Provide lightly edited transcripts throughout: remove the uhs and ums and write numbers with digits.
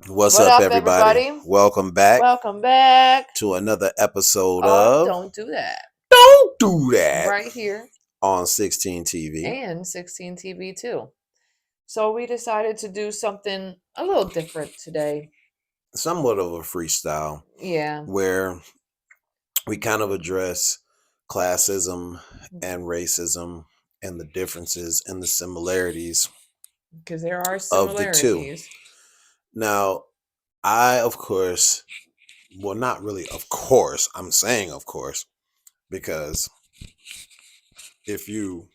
What's What up, up, everybody? everybody? Welcome back Welcome back. to another episode of Don't do that. Don't Do That Right here on 16 TV. and 16 TV too. So we decided to do something a little different today. Somewhat of a freestyle Yeah, where we kind of address classism and racism and the differences and the similarities because there are of the two. similarities. Now, I, of course, well, not really, of course, I'm saying, of course, because if you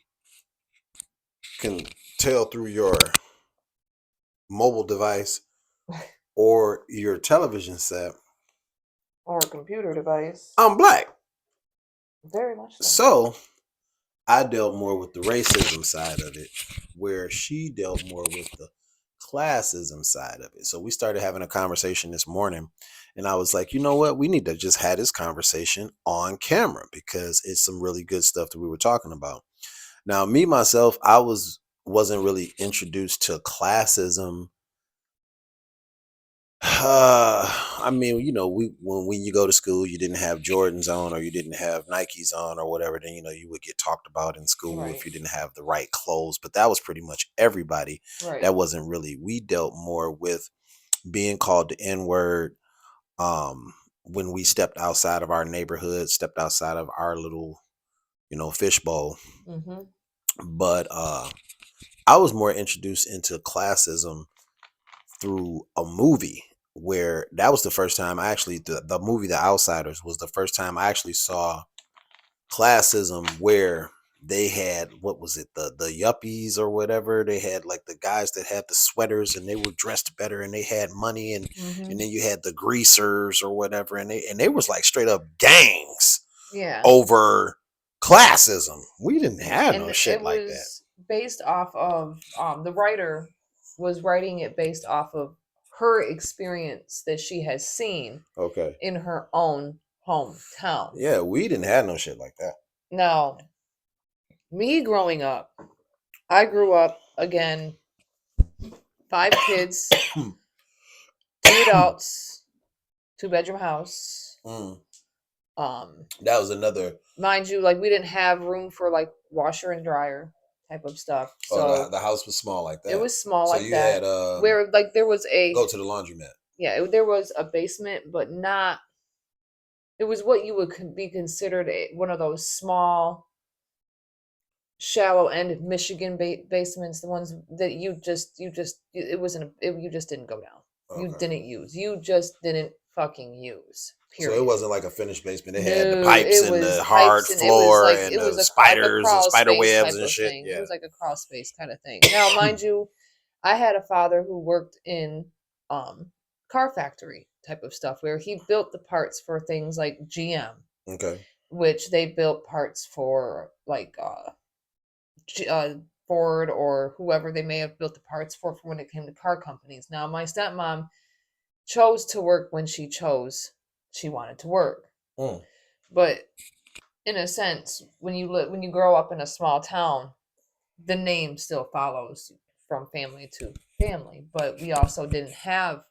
can tell through your mobile device or your television set, Or a computer device. I'm black. Very much so. So I dealt more with the racism side of it, where she dealt more with the classism side of it. So we started having a conversation this morning, and I was like, you know what? We need to just have this conversation on camera because it's some really good stuff that we were talking about. Now, me myself, wasn't really introduced to classism. I mean, we when you go to school, you didn't have Jordans on, or you didn't have Nikes on, or whatever. Then you would get talked about in school if Right. you didn't have the right clothes. But that was pretty much everybody. Right. That wasn't really. We dealt more with being called the N word. When we stepped outside of our neighborhood, stepped outside of our little, fishbowl. Mm-hmm. But I was more introduced into classism through a movie where that was the first time I actually the movie The Outsiders was the first time I actually saw classism, where they had, what was it, the yuppies or whatever. They had like the guys that had the sweaters and they were dressed better and they had money, and Mm-hmm. then you had the greasers or whatever, and they was like straight up gangs Yeah. over classism. We didn't have no And shit it like that. was based off of the writer was writing it based off of her experience that she has seen Okay. in her own hometown. Yeah, we didn't have no shit like that. Now, me growing up, I grew up again, 5 kids, 2 adults, 2 bedroom house. Mm. Um, That was another. Mind you, like we didn't have room for like washer and dryer type of stuff. Oh, So the house was small like it that. was small So like you that. had Where like there was go to the laundromat. there was a basement, but not. It was what you would be considered one of those small, shallow end Michigan basements, the ones that it wasn't you just didn't go down. You Okay. didn't use. You just didn't fucking use. So it Period. wasn't like a finished basement. It had the No, pipes it and was the hard pipes and it was floor like and it was the like a spiders and crawl spider space webs type and of shit. thing. It Yeah. was like a crawl space kind of thing. Now, mind you, I had a father who worked in um car factory type of stuff where he built the parts for things like GM, Okay. which they built parts for like Ford or whoever they may have built the parts for when it came to car companies. Now, my stepmom chose to work when she chose she wanted to work, Mm. but in a sense, when you grow up in a small town, the name still follows from family to family. But we also didn't have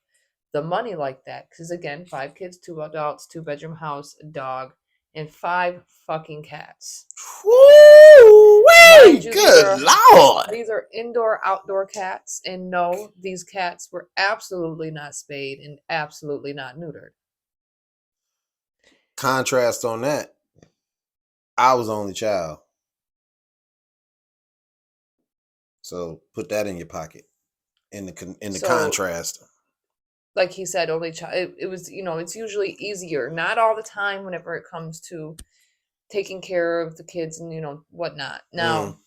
the money like that because again, 5 kids, 2 adults, 2 bedroom house, a dog, and 5 fucking cats. Woo-wee! Mind you, Good Lord. these are indoor outdoor cats, and no, these cats were absolutely not spayed and absolutely not neutered. Contrast on that, I was only child. So put that in your pocket. In the So, contrast. like he said, only child. It was, it's usually easier. Not all the time whenever it comes to taking care of the kids and whatnot. Mm. Now,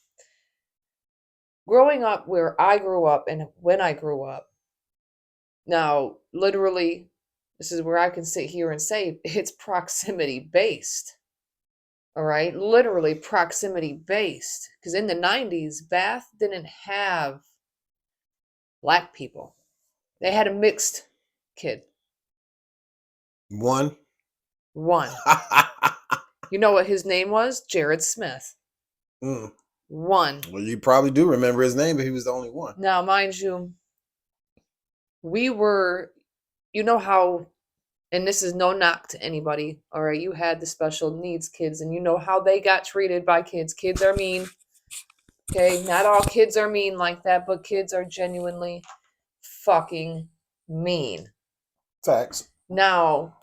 growing up where I grew up and when I grew up, now literally, this is where I can sit here and say it's proximity based. All right, literally proximity based. Because in the 90s, Bath didn't have black people, they had a mixed kid. One. One. You know what his name was? Jared Smith. Mm. One. Well, you probably do remember his name, but he was the only one. Now, mind you, we were You know how, and this is no knock to anybody, all right? You had the special needs kids, and you know how they got treated by kids. Kids are mean, okay? Not all kids are mean like that, but kids are genuinely fucking mean. Facts. Now,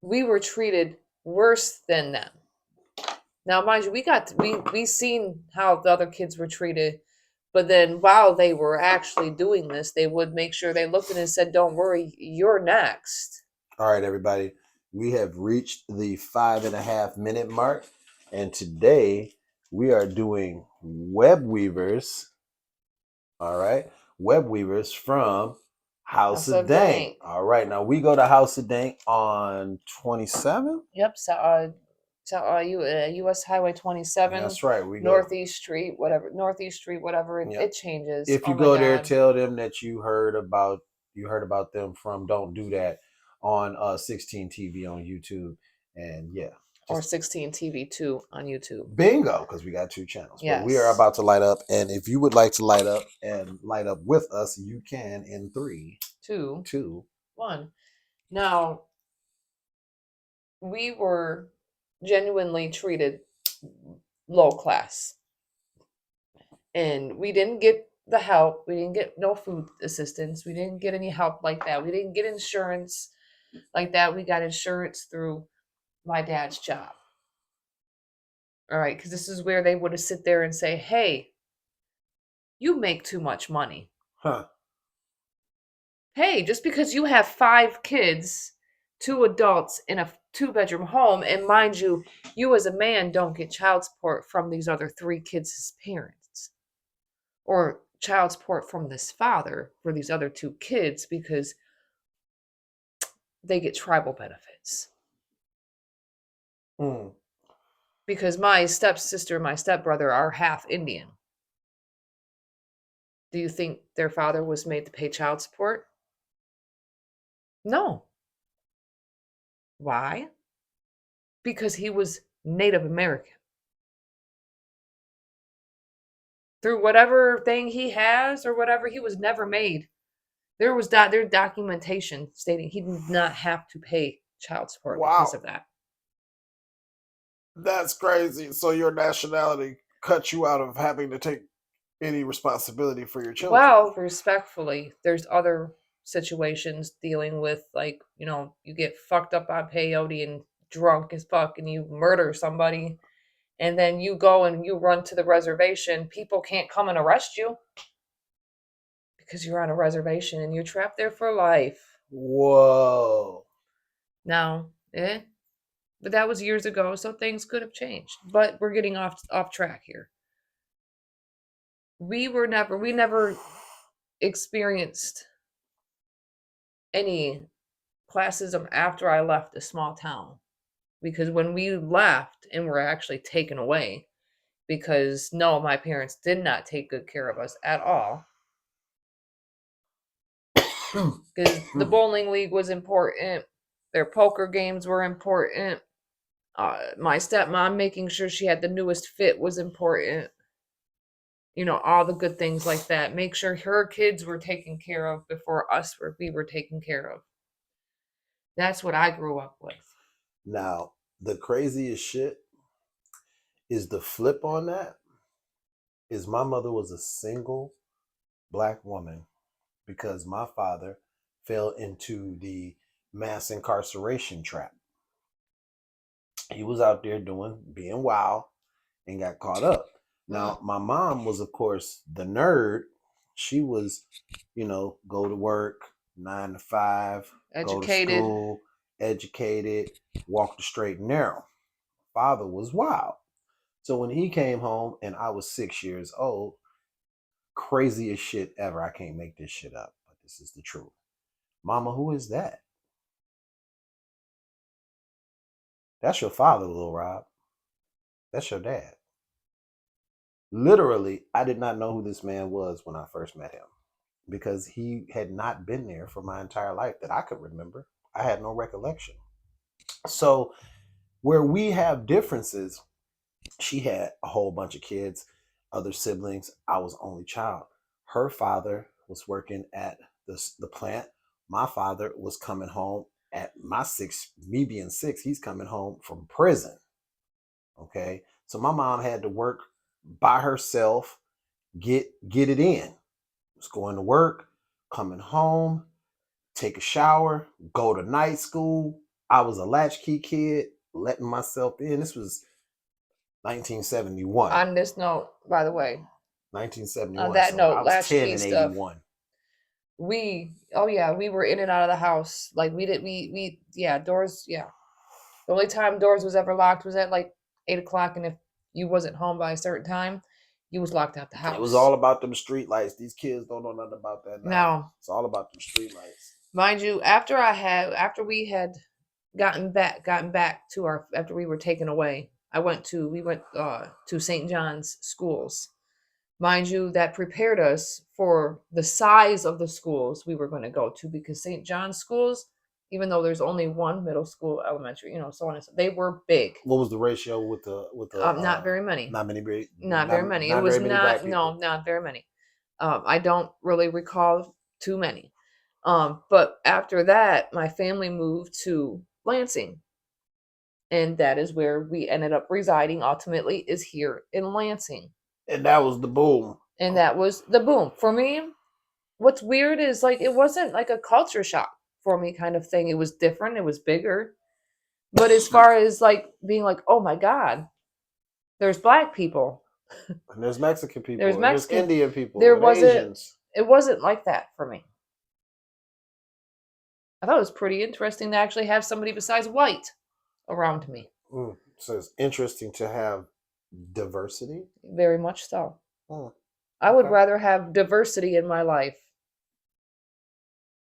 we were treated worse than them. Now, mind you, we seen how the other kids were treated, but then while they were actually doing this, they would make sure they looked at it and said, "Don't worry, you're next." All right, everybody. We have reached the 5.5 minute mark, and today we are doing web weavers. All right, web weavers from House House of of Dank. Dank. All right, now we go to House of Dank on 27. Yep. U.S. Highway 27, That's right. We go. Northeast Street, whatever. Northeast Street, whatever. Yep. It changes. If Oh you my go there, God. tell them that you heard about them from Don't Do That on 16 TV on YouTube, and yeah, Or just 16 TV 2 on YouTube. bingo, because we got two channels. But we are Yes. about to light up, and if you would like to light up and light up with us, you can in 3, 2, 2. 1. Now, we were genuinely treated low class. And we didn't get the help. We didn't get no food assistance. We didn't get any help like that. We didn't get insurance like that. We got insurance through my dad's job. All right, because this is where they would have sit there and say, "Hey, you make too much money. Huh. Hey, just because you have 5 kids, 2 adults in a 2 bedroom home, and mind you, you as a man don't get child support from these other 3 kids' parents, or child support from this father for these other 2 kids because they get tribal benefits." Mm. Because my stepsister and my stepbrother are half Indian. Do you think their father was made to pay child support? No. Why? Because he was Native American. Through whatever thing he has or whatever, he was never made. There was their documentation stating he did not have to pay child support because Wow, of that. that's crazy. So your nationality cut you out of having to take any responsibility for your children. Well, respectfully, there's other situations dealing with, like, you get fucked up on peyote and drunk as fuck and you murder somebody, and then you go and you run to the reservation. People can't come and arrest you because you're on a reservation and you're trapped there for life. Whoa. Now, but that was years ago, so things could have changed. But we're getting off track here. We never experienced any classism after I left a small town, because when we left and were actually taken away, because no, my parents did not take good care of us at all, because the bowling league was important, their poker games were important, my stepmom making sure she had the newest fit was important, all the good things like that. Make sure her kids were taken care of before we were taken care of. That's what I grew up with. Now, the craziest shit is the flip on that is my mother was a single black woman because my father fell into the mass incarceration trap. He was out there being wild and got caught up. Now, my mom was, of course, the nerd. She was, go to work, 9 to 5, go to Educated. school, educated, walk the straight and narrow. Father was wild. So when he came home and I was 6 years old, craziest shit ever. I can't make this shit up, but this is the truth. Mama, who is that? That's your father, little Rob. That's your dad. Literally, I did not know who this man was when I first met him because he had not been there for my entire life that I could remember. I had no recollection. So, where we have differences, she had a whole bunch of kids, other siblings. I was only child. Her father was working at the plant My father was coming home at me being 6, he's coming home from prison. Okay. So my mom had to work by herself, get it in. Was going to work, coming home, take a shower, go to night school. I was a latchkey kid, letting myself in. This was 1971. On this note, by the way, on 1971. that So I note, was 10 latchkey in stuff. 81. Oh yeah, we were in and out of the house. Like yeah, doors, yeah. The only time doors was ever locked was at like 8 o'clock, and if you wasn't home by a certain time, you was locked out the It was house. all about them street lights. These kids don't know nothing about that now. Now, It's all about them street lights. mind you, after we had gotten back to our after we were taken away, we went to St. John's schools. Mind you, that prepared us for the size of the schools we were going to go to, because St. John's schools, even though there's only one middle school, elementary, so on and so, they were big. What was the ratio with the Not very many. not many Not very many. It was very many black not people? No, not very many. I don't really recall too many. But after that, my family moved to Lansing, and that is where we ended up residing. Ultimately, is here in Lansing, And that was the boom. and that was the boom for me. What's weird is, like, it wasn't like a culture shock for me kind of thing. It was different. It was bigger. But as far as like being like, oh my God, there's black people, And there's Mexican people, there's and there's Mexican, Indian people, there and wasn't, Asians. it wasn't like that for me. I thought it was pretty interesting to actually have somebody besides white around me. So it's interesting to have diversity. Very much so. Oh, I would okay. rather have diversity in my life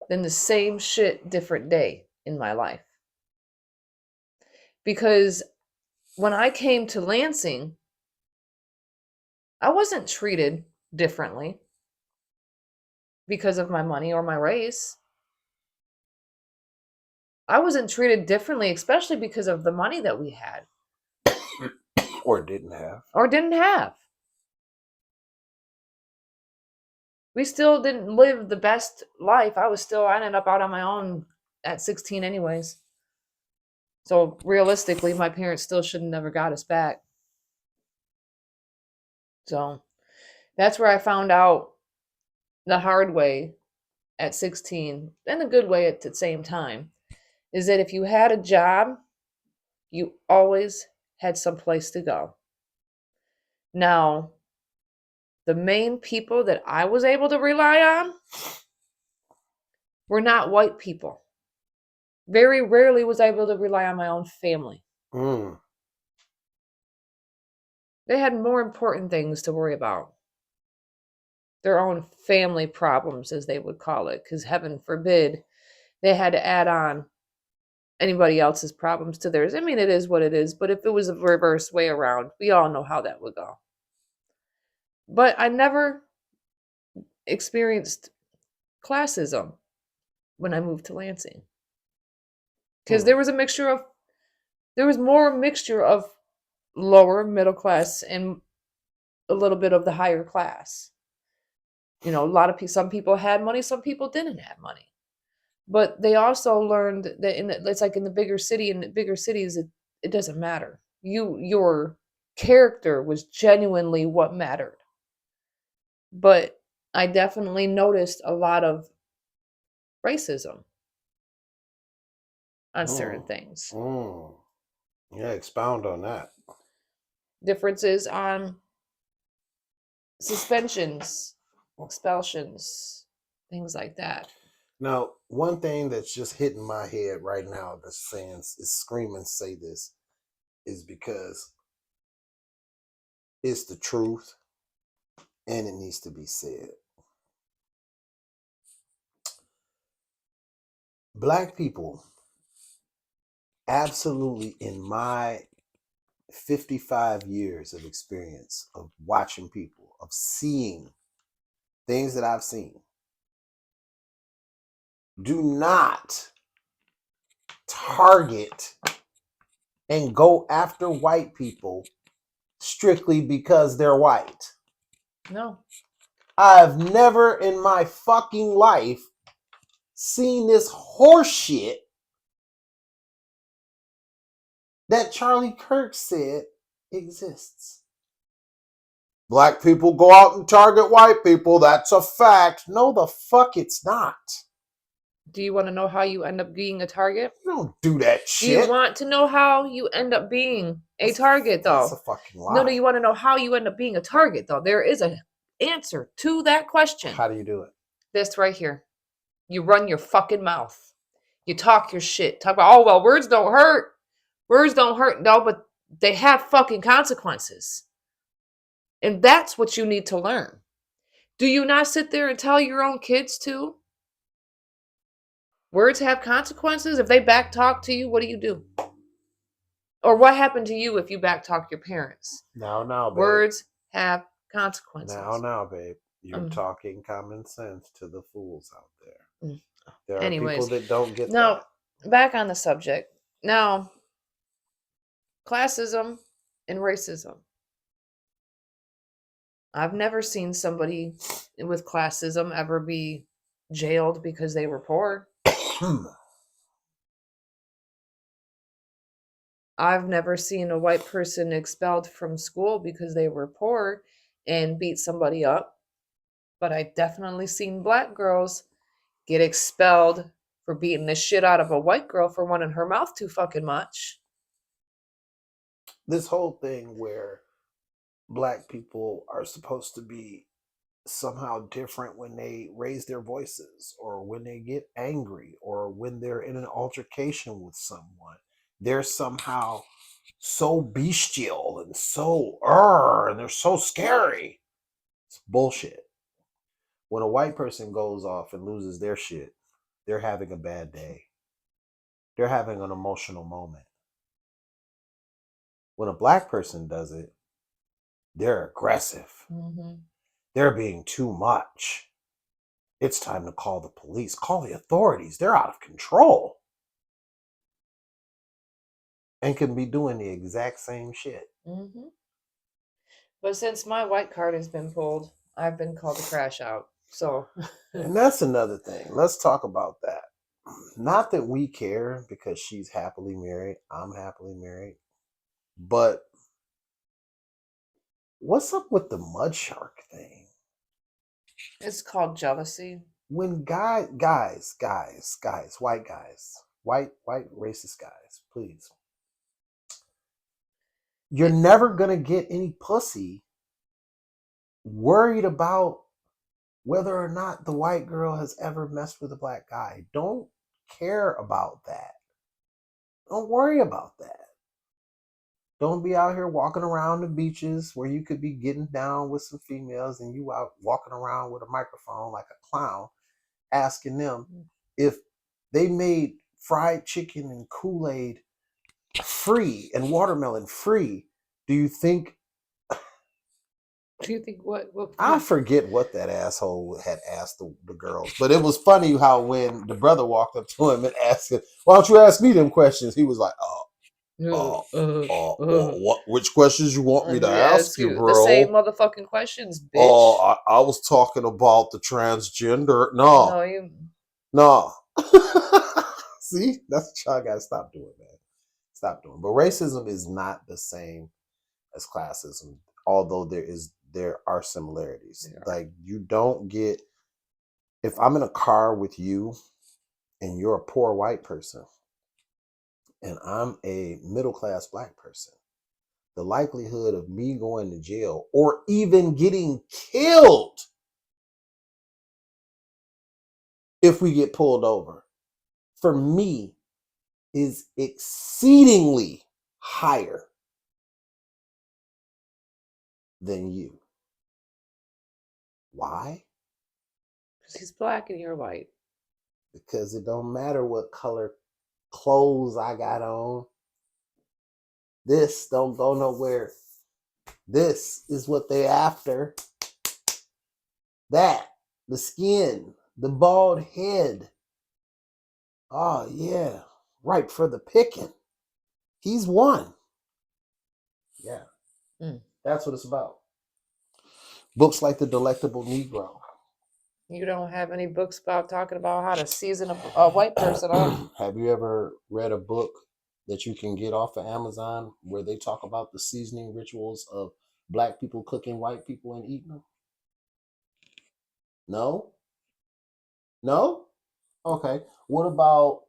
than the same shit different day in my life. Because when I came to Lansing, I wasn't treated differently because of my money or my race. I wasn't treated differently, especially because of the money that we had Or didn't have. or didn't have. We still didn't live the best life. I ended up out on my own at 16 anyways. So realistically, my parents still should have never got us back. So that's where I found out the hard way at 16, and the good way at the same time, is that if you had a job, you always had some place to go. Now, the main people that I was able to rely on were not white people. Very rarely was I able to rely on my own family. Mm. They had more important things to worry about. Their own family problems, as they would call it, because heaven forbid they had to add on anybody else's problems to theirs. I mean, it is what it is, but if it was a reverse way around, we all know how that would go. But I never experienced classism when I moved to Lansing, because there was more mixture of lower middle class and a little bit of the higher class. A lot of people, some people had money, some people didn't have money. But they also learned that it's like in the bigger cities, it doesn't matter. Your character was genuinely what mattered. But I definitely noticed a lot of racism on certain things. Mm. Yeah, expound on that. Differences on suspensions, expulsions, things like that. Now, one thing that's just hitting my head right now that's saying is screaming say this is because it's the truth and it needs to be said. Black people, absolutely, in my 55 years of experience of watching people, of seeing things that I've seen, do not target and go after white people strictly because they're white. No. I've never in my fucking life seen this horse shit that Charlie Kirk said exists. Black people go out and target white people. That's a fact. No, the fuck it's not. Do you want to know how you end up being a target? You don't do that Do you shit. want to know how you end up being a target, though? That's a fucking lie. No, do you want to know how you end up being a target, though? There is an answer to that question. How do you do it? This right here. You run your fucking mouth. You talk your shit. Talk about, oh, well, words don't hurt. Words don't hurt. No, but they have fucking consequences. And that's what you need to learn. Do you not sit there and tell your own kids too? Words have consequences. If they backtalk to you, what do you do? Or what happened to you if you backtalk your parents? Now, babe. Words have consequences. Now, babe. You're talking common sense to the fools out there. There are Anyways, people that don't get now, that. back on the subject. Now, classism and racism. I've never seen somebody with classism ever be jailed because they were poor. I've never seen a white person expelled from school because they were poor and beat somebody up. But I definitely seen black girls get expelled for beating the shit out of a white girl for running her mouth too fucking much. This whole thing where black people are supposed to be somehow different when they raise their voices or when they get angry or when they're in an altercation with someone. They're somehow so bestial and so and they're so scary. It's bullshit. When a white person goes off and loses their shit, they're having a bad day. They're having an emotional moment. When a black person does it, they're aggressive. Mm-hmm. They're being too much. It's time to call the police. Call the authorities. They're out of control. And can be doing the exact same shit. Mm-hmm. But since my white card has been pulled, I've been called to crash out. So, and that's another thing. Let's talk about that. Not that we care because she's happily married. I'm happily married. But what's up with the mud shark thing? It's called jealousy. When guys, white guys, white racist guys, please. You're never gonna get any pussy worried about whether or not the white girl has ever messed with a black guy. Don't care about that. Don't worry about that. Don't be out here walking around the beaches where you could be getting down with some females and you out walking around with a microphone like a clown asking them if they made fried chicken and Kool-Aid free and watermelon free. Do you think what? I forget what that asshole had asked the girls, but it was funny how when the brother walked up to him and asked him, "Why don't you ask me them questions?" He was like, what? Which questions you want me to ask you, bro? The same motherfucking questions, bitch. I was talking about the transgender. No. See, that's what y'all gotta stop doing, man. Stop doing. But racism is not the same as classism, although there are similarities. Like you don't get if I'm in a car with you and you're a poor white person and I'm a middle class black person, the likelihood of me going to jail or even getting killed if we get pulled over, for me, is exceedingly higher than you. Why? Because he's black and you're white. Because it don't matter what color clothes I got on. This don't go nowhere. This is what they after. That, the skin, the bald head. Oh yeah, ripe for the picking. He's won. Yeah, that's what it's about. Books like The Delectable Negro. You don't have any books about talking about how to season a white person up. Have you ever read a book that you can get off of Amazon where they talk about the seasoning rituals of black people cooking white people and eating them? No? No? Okay. What about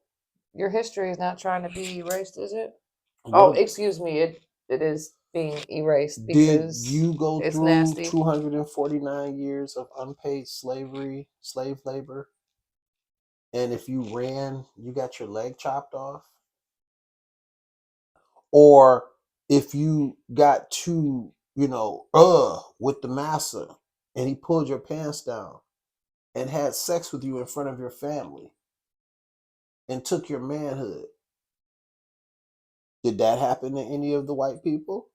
Your history is not trying to be erased, is it? what Oh, ab- excuse me. It is being erased did because you go it's through nasty. 249 years of unpaid slavery, slave labor, and if you ran, you got your leg chopped off? Or if you got too, with the massa and he pulled your pants down and had sex with you in front of your family and took your manhood, did that happen to any of the white people?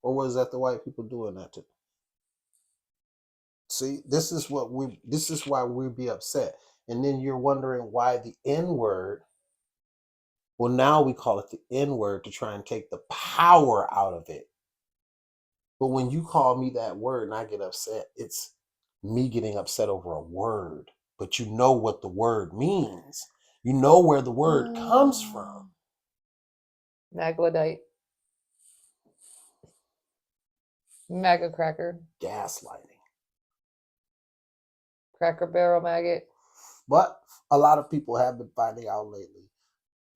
Or was that the white people doing that to? See, this is why we be upset. And then you're wondering why the N word, well, now we call it the N word to try and take the power out of it. But when you call me that word and I get upset, it's me getting upset over a word. But you know what the word means. You know where the word comes from. Maglodite. Mega cracker. Gaslighting. Cracker barrel maggot. But a lot of people have been finding out lately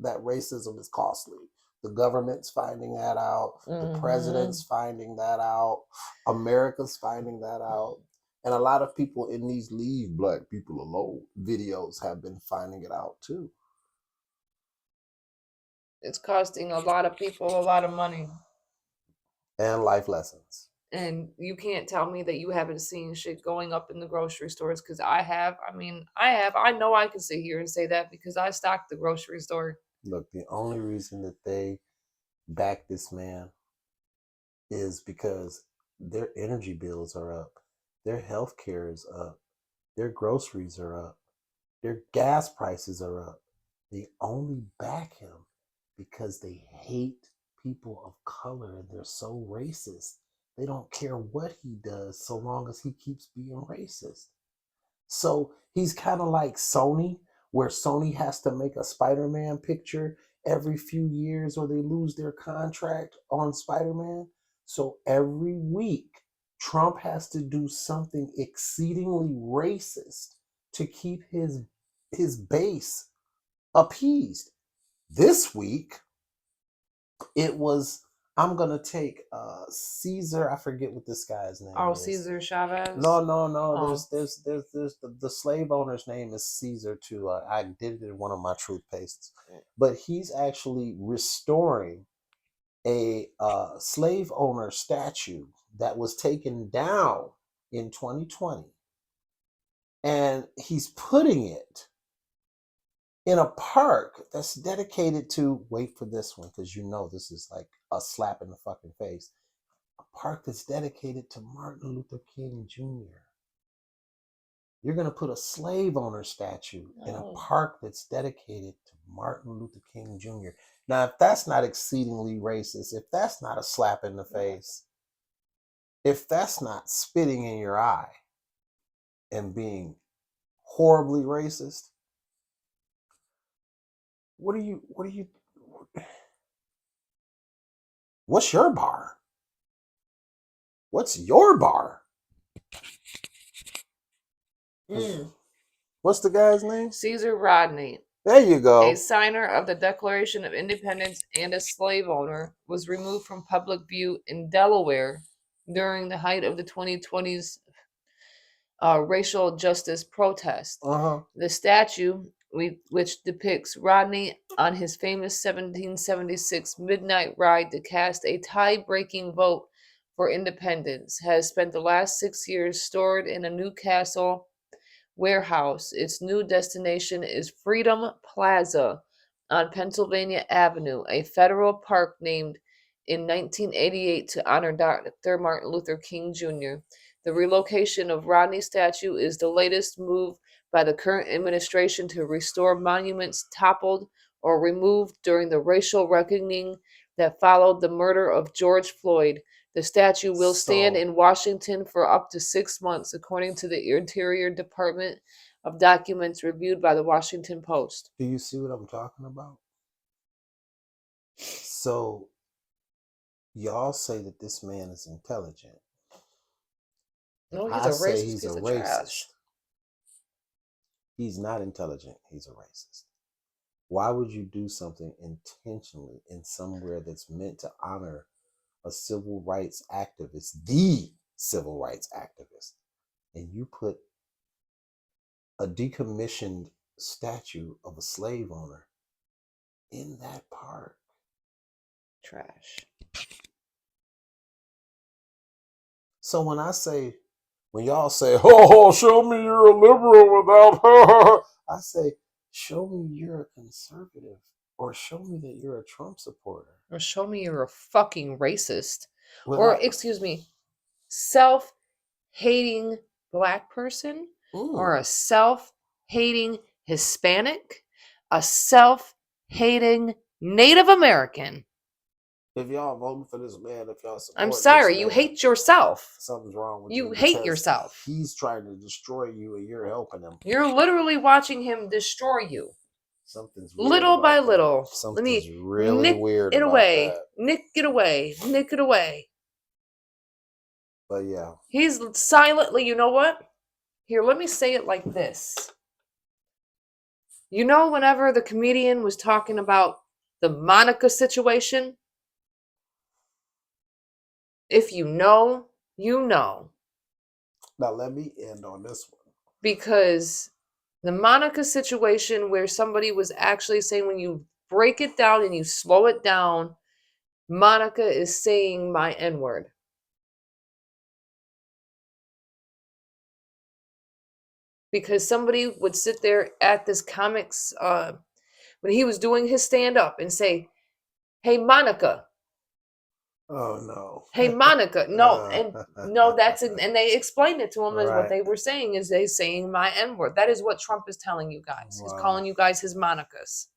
that racism is costly. The government's finding that out. The president's finding that out. America's finding that out. And a lot of people in these Leave Black People Alone videos have been finding it out too. It's costing a lot of people a lot of money. And life lessons. And you can't tell me that you haven't seen shit going up in the grocery stores because I have. I mean, I have. I know I can sit here and say that because I stocked the grocery store. Look, the only reason that they back this man is because their energy bills are up, their health care is up, their groceries are up, their gas prices are up. They only back him because they hate people of color and they're so racist. They don't care what he does so long as he keeps being racist. So he's kind of like Sony, where Sony has to make a Spider Man picture every few years or they lose their contract on Spider Man. So every week, Trump has to do something exceedingly racist to keep his base appeased. This week, it was I'm gonna take Caesar. I forget what this guy's name Oh, is. Cesar Chavez. No. Oh, There's the slave owner's name is Caesar too. I did it in one of my truth pastes, but he's actually restoring a slave owner statue that was taken down in 2020, and he's putting it in a park that's dedicated to, wait for this one because you know this is like a slap in the fucking face, a park that's dedicated to Martin Luther King Jr. You're going to put a slave owner statue in a park that's dedicated to Martin Luther King Jr. Now, if that's not exceedingly racist, if that's not a slap in the face, if that's not spitting in your eye and being horribly racist, what are you, what's your bar? What's your bar? What's the guy's name? Caesar Rodney, There you a go. signer of the Declaration of Independence and a slave owner, was removed from public view in Delaware during the height of the 2020s racial justice protest. Uh-huh. The statue, which depicts Rodney on his famous 1776 midnight ride to cast a tie breaking vote for independence, has spent the last 6 years stored in a Newcastle warehouse. Its new destination is Freedom Plaza on Pennsylvania Avenue, a federal park named in 1988 to honor Dr. Martin Luther King Jr. The relocation of Rodney statue is the latest move by the current administration to restore monuments toppled or removed during the racial reckoning that followed the murder of George Floyd. The statue will stand So, in Washington for up to 6 months, according to the Interior Department of documents reviewed by the Washington Post. do you see what I'm talking about? So, y'all say that this man is intelligent. No, he's I a say racist he's a piece of trash. racist. He's not intelligent. He's a racist. Why would you do something intentionally in somewhere that's meant to honor a civil rights activist, the civil rights activist, and you put a decommissioned statue of a slave owner in that park? Trash. So when y'all say, "Oh, show me you're a liberal without," I say, "Show me you're a conservative, or show me that you're a Trump supporter." Or show me you're a fucking racist. Or, Without, excuse me, self hating black person, or mm, a self hating Hispanic, a self hating Native American. if y'all voting for this man, if y'all I'm supporting this sorry, you man, hate yourself. something's wrong with You you hate because yourself. he's trying to destroy you and you're helping him. You're literally watching him destroy you. Something's weird Little by about that. little. Let Something's me really nick weird it about away. that. Nick it away. Nick it away. But yeah. He's silently, you know what? Here, let me say it like this. You know, whenever the comedian was talking about the Monica situation, if you know, you know. Now let me end on this one. Because the Monica situation, where somebody was actually saying, when you break it down and you slow it down, Monica is saying my N word. Because somebody would sit there at this comics, when he was doing his stand up, and say, "Hey, Monica. Oh no. Hey, Monica." No, and no, and they explained it to him as what Right. they were saying is they saying my N word. That is what Trump is telling you guys. He's Wow. calling you guys his Monicas.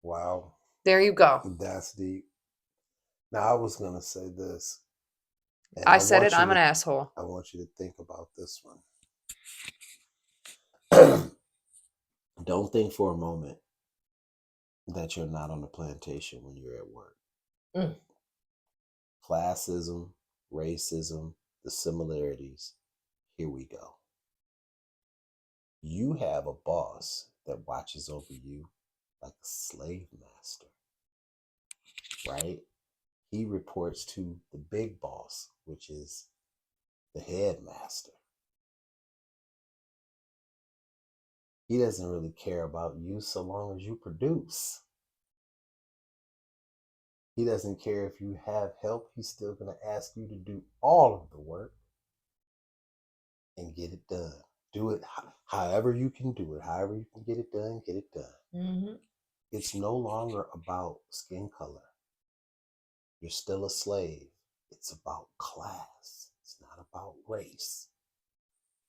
Wow. There you go. That's deep. Now I was gonna say this, and I said it. I'm an asshole. I want you to think about this one. Don't think for a moment that you're not on the plantation when you're at work. Mm. Classism, racism, the similarities. Here we go. You have a boss that watches over you like a slave master, right? He reports to the big boss, which is the headmaster. He doesn't really care about you so long as you produce. He doesn't care if you have help. He's still going to ask you to do all of the work and get it done. Do it however you can do it, however you can get it done, get it done. Mm-hmm. It's no longer about skin color. You're still a slave. It's about class. It's not about race.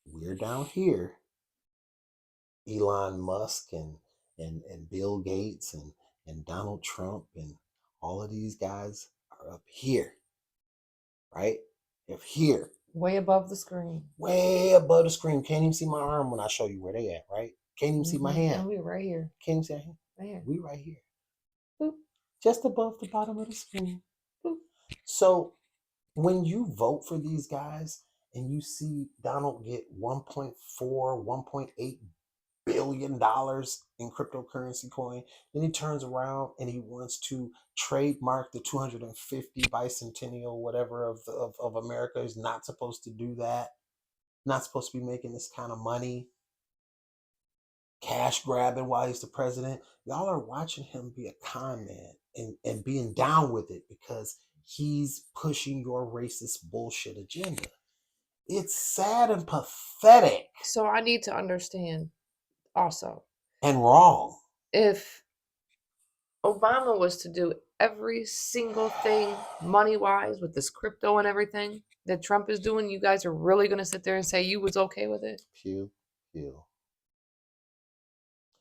We're down here. Elon Musk and Bill Gates and Donald Trump and all of these guys are up here, right? They're here. Way above the screen. Way above the screen. Can't even see my arm when I show you where they at, right? Can't even see my hand. And we right here. Can't even see my hand. Right here. We right here. Boop. Just above the bottom of the screen. Boop. So when you vote for these guys and you see Donald get 1.4, 1.8 billion dollars in cryptocurrency coin, then he turns around and he wants to trademark the 250 bicentennial whatever of America. Is not supposed to do that. Not supposed to be making this kind of money, cash grabbing while he's the president. Y'all are watching him be a con man and being down with it because he's pushing your racist bullshit agenda. It's sad and pathetic. So I need to understand also, and wrong. if Obama was to do every single thing money wise with this crypto and everything that Trump is doing, you guys are really going to sit there and say you was okay with it? Pew, pew.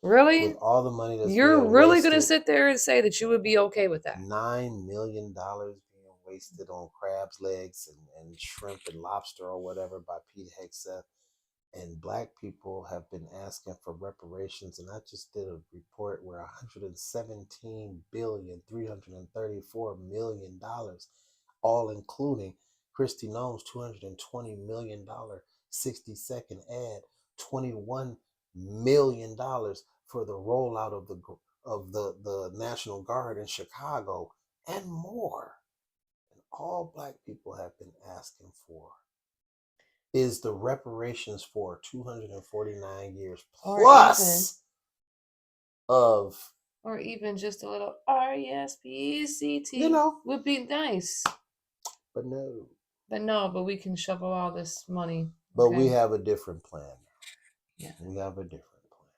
Really? With all the money that's You're being really going to wasted, sit there and say that you would be okay with that? $9 million being wasted on crab's legs and shrimp and lobster or whatever by Pete Hegseth. And black people have been asking for reparations. And I just did a report where 117,334,000,000, all including Christy Noem's $220 million 60-second ad, $21 million for the rollout of the National Guard in Chicago, and more. And all black people have been asking for is the reparations for 249 years Or even, plus of, or even just a little R-E-S-P-E-C-T you know, would be nice. but no. But we can shovel all this money. But okay? we have a different plan now. Yeah. We have a different plan.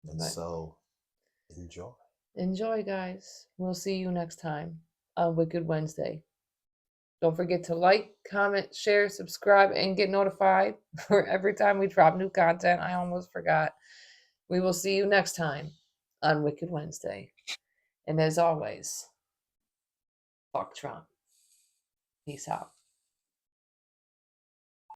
And But so enjoy. enjoy, guys. We'll see you next time on Wicked Wednesday. Don't forget to like, comment, share, subscribe, and get notified for every time we drop new content. I almost forgot. We will see you next time on Wicked Wednesday. And as always, fuck Trump. Peace out.